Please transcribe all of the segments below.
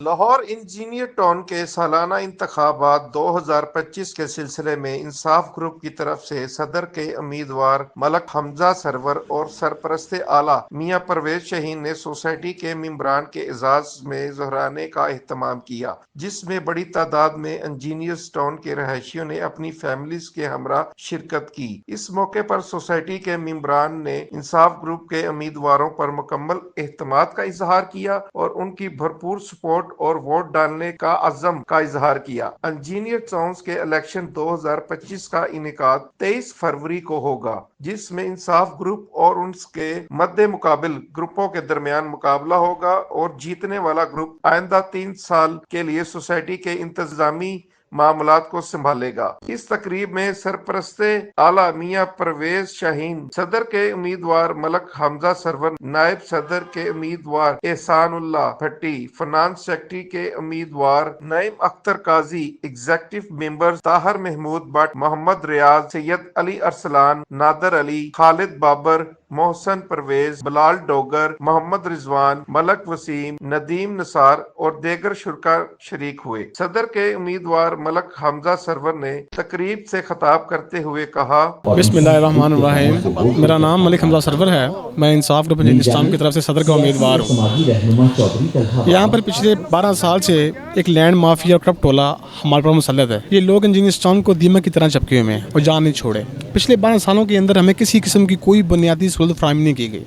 Lahore engineer town के सालाना इंतखाबात 2025 के सिलसिले में इंसाफ ग्रुप की तरफ से सदर के उम्मीदवार मलक हमजा सरवर और सरपरस्त आला मियां परवेज शहीन ने सोसाइटी के मेंबरान के एजाज में ज़हराने का एहतमाम किया, जिसमें बड़ी तादाद में इंजीनियर्स टाउन के रहायशियों ने अपनी फैमिलीज के हमरा शिरकत की। इस मौके पर सोसाइटी के मेंबरान ने इंसाफ ग्रुप के उम्मीदवारों पर मुकम्मल एहतमाद का इजहार किया और उनकी भरपूर सपोर्ट और वोट डालने का अज़म का इजहार किया। इंजीनियर टाउन्स के इलेक्शन 2025 का इनेकाद 23 फरवरी को होगा, जिसमें इंसाफ ग्रुप और उसके मद्दे मुकाबिल ग्रुपों के दरमियान मुकाबला होगा और जीतने वाला ग्रुप आइंदा 3 साल के लिए सोसाइटी के इंतजामी मामलात को संभालेगा। इस तकरीब में सरपरस्ते आला मियां परवेज शाहीन, सदर के उम्मीदवार मलक हमजा सरवर, नायब सदर के उम्मीदवार एहसानुल्लाह भट्टी, फाइनेंस सेक्रेटरी के उम्मीदवार नईम अख्तर काजी, एग्जीक्यूटिव मेंबर्स ताहर महमूद भट्ट, मोहम्मद रियाज, सैयद अली अरसलान, नादर अली, खालिद बाबर, मोहसन परवेज, बिलाल डोगर, मोहम्मद रिजवान, मलक वसीम, नदीम निसार और दीगर शुरा शरीक हुए। सदर के उम्मीदवार मलक हमजा सरवर ने तकरीब से खिताब करते हुए कहा, बिस्मिल्लाहिर्रहमानिर्रहीम। मेरा नाम मलिक हमजा सरवर है। मैं इंसाफ ग्रुप इंजीनियर की तरफ से सदर का उम्मीदवार हूँ। यहाँ पर पिछले 12 साल से एक लैंड माफिया और करप्ट टोला हमारे पर मुसल्लत है। ये लोग इंजीनियर टाउन को दीमक की तरह चिपके हुए हैं और जान नहीं छोड़े। पिछले 12 सालों के अंदर हमें किसी किस्म की कोई बुनियादी सहूलत फराहम नहीं की गई।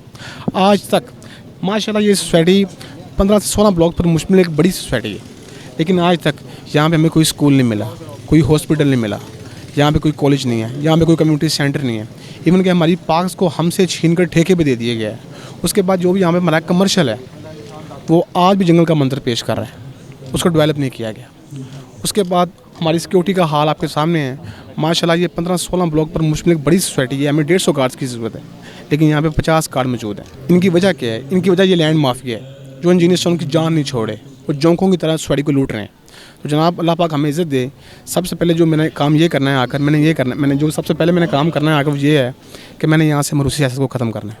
आज तक माशाल्लाह ये सोसाइटी 15 से 16 ब्लॉक पर मुश्तमिल एक बड़ी सोसाइटी है, लेकिन आज तक यहाँ पे हमें कोई स्कूल नहीं मिला, कोई हॉस्पिटल नहीं मिला, यहाँ पे कोई कॉलेज नहीं है, यहाँ पे कोई कम्युनिटी सेंटर नहीं है। इवन कि हमारी पार्क्स को हमसे छीन कर ठेके पे दे दिया गया है। उसके बाद जो भी यहाँ पे हमारा कमर्शियल है वो आज भी जंगल का मंजर पेश कर रहा है, उसको डेवलप नहीं किया गया। उसके बाद हमारी सिक्योरिटी का हाल आपके सामने है। माशाल्लाह ये 15-16 ब्लॉक पर मुश्तमिल एक बड़ी सोसाइटी है। हमें 150 गार्ड्स की ज़रूरत है, लेकिन यहाँ पे 50 गार्ड मौजूद है। इनकी वजह क्या है? इनकी वजह ये लैंड माफिया है जो इंजीनियर टाउन की जान नहीं छोड़े और जोंकों की तरह सोसाइटी को लूट रहे हैं। तो जनाब अल्लाह पाक हमें इज़्ज़त दे। सबसे पहले जो मैंने काम ये करना है आकर सबसे पहले मैंने काम करना है आकर ये है कि मैंने यहाँ से मरूसी सियासत को ख़त्म करना है।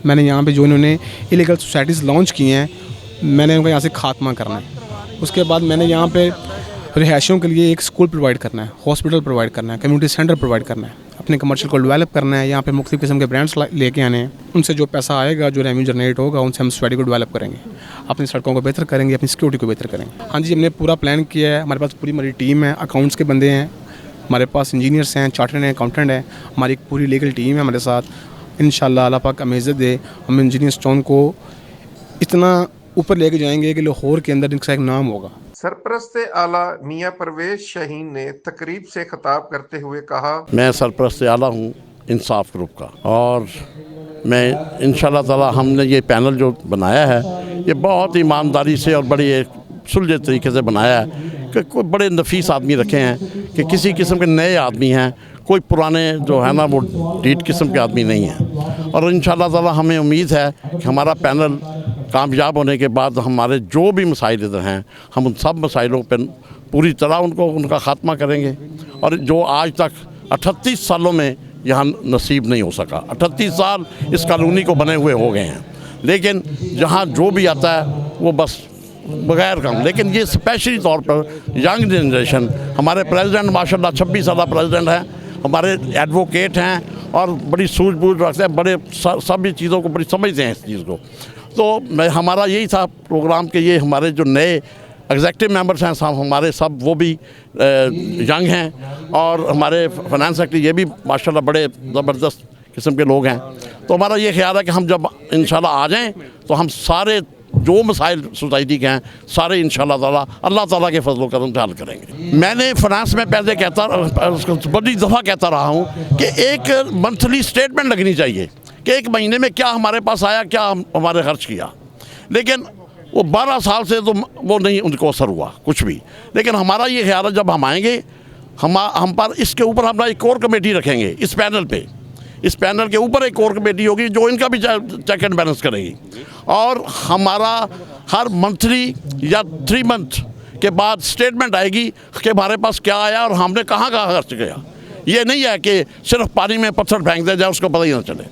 मैंने यहाँ पे जो इन्होंने इलीगल सोसाइटीज़ लॉन्च की हैं, मैंने उनका यहाँ से खात्मा करना है। उसके बाद मैंने यहाँ पे रिहायशियों के लिए एक स्कूल प्रोवाइड करना है, हॉस्पिटल प्रोवाइड करना है, कम्युनिटी सेंटर प्रोवाइड करना है, अपने कमर्शियल को डेवलप करना है। यहाँ पे मुख्तलिफ किस्म के ब्रांड्स लेके आने हैं। उनसे जो पैसा आएगा, जो रेवेन्यू जनरेट होगा, उनसे हम सोसाइटी को डेवलप करेंगे, अपनी सड़कों को बेहतर करेंगे, अपनी सिक्योरिटी को बेहतर करेंगे। हाँ जी, हमने पूरा प्लान किया है। हमारे पास पूरी हमारी टीम है, अकाउंट्स के बंदे हैं, हमारे पास इंजीनियर्स हैं, चार्टर्ड हैं, अकाउंटेंट हैं, हमारी एक पूरी लीगल टीम है हमारे साथ। इंशाल्लाह अल्लाह पाक हमें इज़्ज़त दे, हम इंजीनियर टाउन को इतना ऊपर लेके जाएंगे कि लाहौर के अंदर इनका एक नाम होगा। सरपरस्त आला मियां परवेज शाहीन ने तकरीब से खिताब करते हुए कहा, मैं सरपरस्त आला हूँ इंसाफ ग्रुप का, और मैं इंशाल्लाह ताला हमने ये पैनल जो बनाया है ये बहुत ईमानदारी से और बड़ी एक सुलझे तरीके से बनाया है कि कोई बड़े नफीस आदमी रखे हैं कि किसी किस्म के नए आदमी हैं, कोई पुराने जो है ना वो डीट किस्म के आदमी नहीं हैं। और इंशाल्लाह ताला हमें उम्मीद है कि हमारा पैनल कामयाब होने के बाद हमारे जो भी मसाइल इधर हैं हम उन सब मसाइलों पर पूरी तरह उनका ख़ात्मा करेंगे। और जो आज तक 38 सालों में यहाँ नसीब नहीं हो सका, 38 साल इस कॉलोनी को बने हुए हो गए हैं, लेकिन जहाँ जो भी आता है वो बस बगैर काम। लेकिन ये स्पेशली तौर पर यंग जनरेशन, हमारे प्रेसिडेंट माशाल्लाह 26 साल प्रेसिडेंट हैं, हमारे एडवोकेट हैं और बड़ी सूझबूझ रखते हैं, बड़े सभी चीज़ों को बड़ी समझते हैं इस चीज़ को। तो हमारा यही था प्रोग्राम कि ये हमारे जो नए एग्जेक्टिव मेंबर्स हैं सब हमारे सब वो भी यंग हैं, और हमारे फाइनेंस सेक्रेटरी ये भी माशाल्लाह बड़े ज़बरदस्त किस्म के लोग हैं। तो हमारा ये ख्याल है कि हम जब इंशाल्लाह आ जाएं तो हम सारे जो मसाइल सोसाइटी के हैं सारे इंशाल्लाह ताला अल्लाह ताला के फजल करम से हल करेंगे। मैंने फाइनेंस में पहले बड़ी दफ़ा कहता रहा हूँ कि एक मंथली स्टेटमेंट लगनी चाहिए कि एक महीने में क्या हमारे पास आया, क्या हमारे खर्च किया। लेकिन वो 12 साल से तो वो नहीं उनको असर हुआ कुछ भी। लेकिन हमारा ये ख्याल है जब हम आएंगे हम पर इसके ऊपर हम एक कोर कमेटी रखेंगे इस पैनल पे। इस पैनल के ऊपर एक कोर कमेटी होगी जो इनका भी चेक एंड बैलेंस करेगी, और हमारा हर मंथली या 3 मंथ के बाद स्टेटमेंट आएगी कि हमारे पास क्या आया और हमने कहाँ खर्च किया। ये नहीं है कि सिर्फ पानी में पत्थर फेंक दे जाए उसको पता ही ना चले।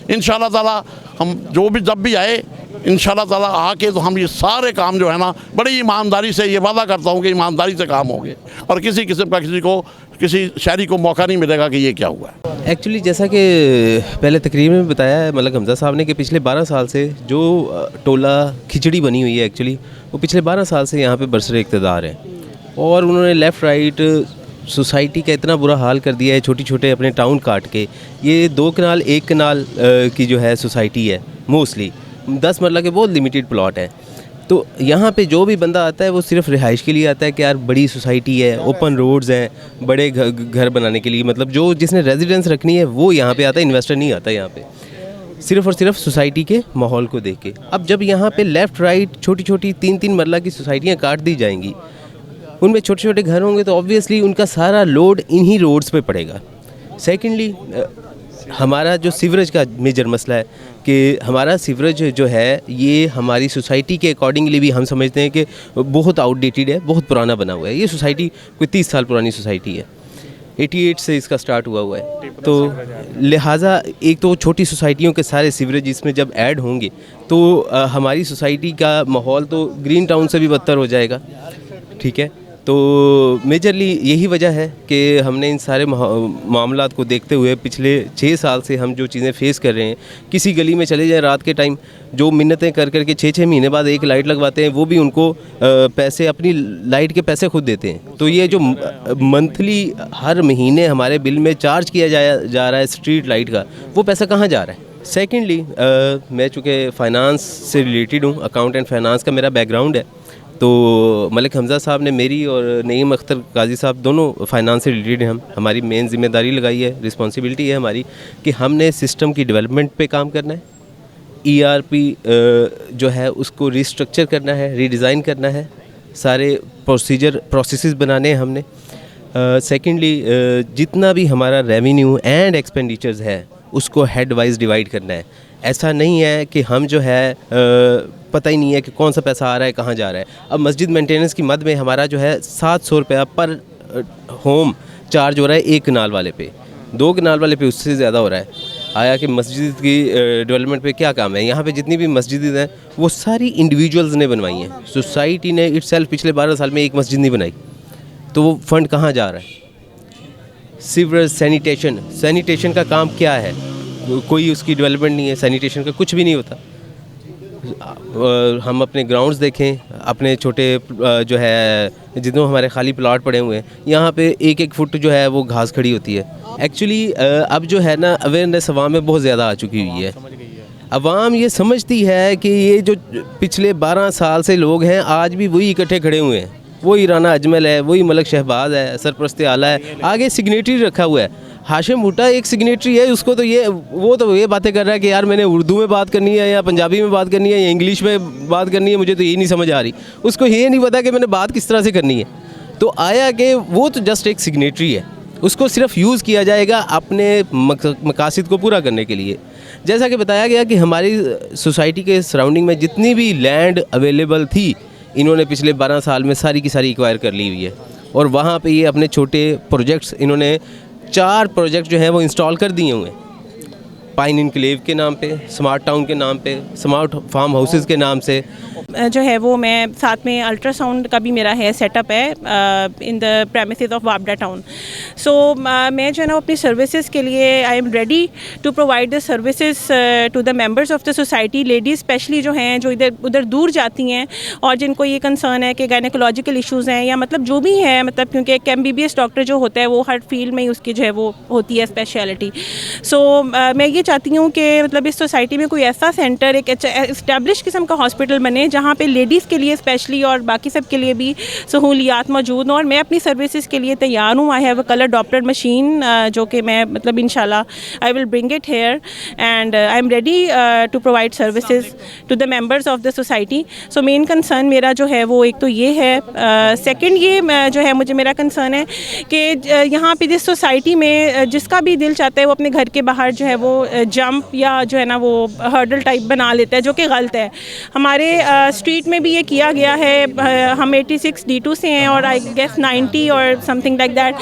इंशाल्लाह ताला हम जो भी जब भी आए इंशाल्लाह ताला आके तो हम ये सारे काम जो है ना बड़ी ईमानदारी से, ये वादा करता हूँ कि ईमानदारी से काम होंगे और किसी किस्म का किसी शहरी को मौका नहीं मिलेगा कि ये क्या हुआ है। एक्चुअली जैसा कि पहले तकरीर में बताया है मलक हमज़ा साहब ने कि पिछले 12 साल से जो टोला खिचड़ी बनी हुई है एक्चुअली वो पिछले 12 साल से यहाँ पे बरसरे इक़्तिदार हैं और उन्होंने लेफ़्ट राइट सोसाइटी का इतना बुरा हाल कर दिया है, छोटे छोटे अपने टाउन काट के। ये 2 कनाल 1 कनाल की जो है सोसाइटी है, मोस्टली 10 मरला के बहुत लिमिटेड प्लॉट है। तो यहाँ पे जो भी बंदा आता है वो सिर्फ रिहाइश के लिए आता है कि यार बड़ी सोसाइटी है, ओपन रोड्स हैं, बड़े घर बनाने के लिए, मतलब जो जिसने रेजिडेंस रखनी है वो यहाँ पे आता है, इन्वेस्टर नहीं आता यहाँ पे, सिर्फ़ और सिर्फ सोसाइटी के माहौल को देख के। अब जब यहाँ पे लेफ़्ट राइट छोटी छोटी 3-3 मरला की सोसाइटियाँ काट दी जाएंगी, उनमें छोटे छोटे घर होंगे तो ऑब्वियसली उनका सारा लोड इन्हीं रोड्स पे पड़ेगा। सेकेंडली हमारा जो सीवरेज का मेजर मसला है कि हमारा सीवरेज जो है ये हमारी सोसाइटी के अकॉर्डिंगली भी हम समझते हैं कि बहुत आउटडेटेड है, बहुत पुराना बना हुआ है। ये सोसाइटी कोई 30 साल पुरानी सोसाइटी है, 88 से इसका स्टार्ट हुआ है। तो लिहाजा एक तो छोटी सोसाइटियों के सारे सीवरेज इसमें जब ऐड होंगे तो हमारी सोसाइटी का माहौल तो ग्रीन टाउन से भी बदतर हो जाएगा। ठीक है, तो मेजरली यही वजह है कि हमने इन सारे मामलात को देखते हुए पिछले 6 साल से हम जो चीज़ें फेस कर रहे हैं, किसी गली में चले जाए रात के टाइम, जो मिन्नतें कर करके 6-6 महीने बाद एक लाइट लगवाते हैं, वो भी उनको पैसे, अपनी लाइट के पैसे खुद देते हैं। तो ये जो मंथली हर महीने हमारे बिल में चार्ज किया जा रहा है स्ट्रीट लाइट का, वो पैसा कहाँ जा रहा है। सेकेंडली मैं चूँकि फ़ाइनांस से रिलेटेड हूँ, अकाउंट एंड फाइनेंस का मेरा बैकग्राउंड है, तो मलिक हमज़ा साहब ने मेरी और नईम अख्तर काजी साहब दोनों फाइनेंस से रिलेटेड हैं। हमारी मेन जिम्मेदारी लगाई है, रिस्पॉन्सिबिलिटी है हमारी कि हमने सिस्टम की डेवलपमेंट पे काम करना है, ERP जो है उसको रिस्ट्रक्चर करना है, रीडिज़ाइन करना है, सारे प्रोसेसेस बनाने हैं हमने। सेकेंडली जितना भी हमारा रेवेन्यू एंड एक्सपेंडिचर्स है उसको हेड वाइज डिवाइड करना है। ऐसा नहीं है कि हम जो है पता ही नहीं है कि कौन सा पैसा आ रहा है, कहाँ जा रहा है। अब मस्जिद मेंटेनेंस की मद में हमारा जो है 700 रुपया पर होम चार्ज हो रहा है 1 कनाल वाले पे, 2 कनाल वाले पे उससे ज़्यादा हो रहा है। आया कि मस्जिद की डेवलपमेंट पे क्या काम है। यहाँ पे जितनी भी मस्जिदें हैं वो सारी इंडिविजुअल्स ने बनवाई हैं, सोसाइटी ने इटसेल्फ पिछले 12 साल में एक मस्जिद नहीं बनाई। तो वो फंड कहाँ जा रहा है। सीवरेज, सैनिटेशन का काम क्या है, कोई उसकी डेवलपमेंट नहीं है, सैनिटेशन का कुछ भी नहीं होता। हम अपने ग्राउंड्स देखें, अपने छोटे जो है जितने हमारे खाली प्लॉट पड़े हुए हैं, यहाँ पे 1-1 फुट जो है वो घास खड़ी होती है। एक्चुअली अब जो है ना अवेयरनेस अवाम में बहुत ज़्यादा आ चुकी हुई है। अवाम ये समझती है कि ये जो पिछले 12 साल से लोग हैं आज भी वही इकट्ठे खड़े हुए हैं, वही राना अजमल है, वही मलक शहबाज है, सरपरस्ते आला है, आगे सिग्नेटरी रखा हुआ है। हाशिम भुट्टा एक सिग्नेटरी है, उसको तो ये बातें कर रहा है कि यार मैंने उर्दू में बात करनी है या पंजाबी में बात करनी है या इंग्लिश में बात करनी है, मुझे तो ये नहीं समझ आ रही। उसको ये नहीं पता कि मैंने बात किस तरह से करनी है। तो आया कि वो तो जस्ट एक सिग्नेटरी है, उसको सिर्फ यूज़ किया जाएगा अपने मकासद को पूरा करने के लिए। जैसा कि बताया गया कि हमारी सोसाइटी के सराउंडिंग में जितनी भी लैंड अवेलेबल थी इन्होंने पिछले 12 साल में सारी की सारी एक्वायर कर ली हुई है और वहाँ पे ये अपने छोटे प्रोजेक्ट्स, इन्होंने 4 प्रोजेक्ट जो हैं वो इंस्टॉल कर दिए हुए हैं। पाइन इनक्लेव के नाम पे, स्मार्ट टाउन के नाम पे, स्मार्ट फार्म हाउसेस के नाम से जो है वो मैं साथ में अल्ट्रासाउंड का भी मेरा है सेटअप है in the premises of Wabda town. So मैं जो है ना अपनी सर्विसेज के लिए I am ready to provide the services to the members of the society. Ladies specially जो हैं जो इधर उधर दूर जाती हैं और जिनको ये कंसर्न है कि गायनेकोलॉजिकल इश्यूज़ हैं या मतलब जो भी है, मतलब क्योंकि एक MBBS डॉक्टर जो होता है वो हर फील्ड में ही उसकी जो है वो होती है स्पेशलिटी। सो मैं ये चाहती हूँ कि मतलब इस सोसाइटी में कोई ऐसा सेंटर, एक इस्टेब्लिश किस्म का हॉस्पिटल बने जहाँ पे लेडीज़ के लिए स्पेशली और बाकी सब के लिए भी सहूलियात मौजूद हों। और मैं अपनी सर्विसेज के लिए तैयार हूँ। I have a colour doppler machine जो कि मैं मतलब इंशाल्लाह I will bring it here and I am ready to provide services to the members of the society. So main concern मेरा जो है वो एक तो ये है। सेकंड ये जो है मुझे मेरा कंसर्न है कि यहाँ पे जिस सोसाइटी में जिसका भी दिल चाहता है वो अपने घर के बाहर जो है वो जंप या जो है ना वो हर्डल टाइप बना लेता है, जो कि गलत है। हमारे स्ट्रीट में भी ये किया गया है। हम 86 D2 से हैं और आई गेस 90 और समथिंग लाइक दैट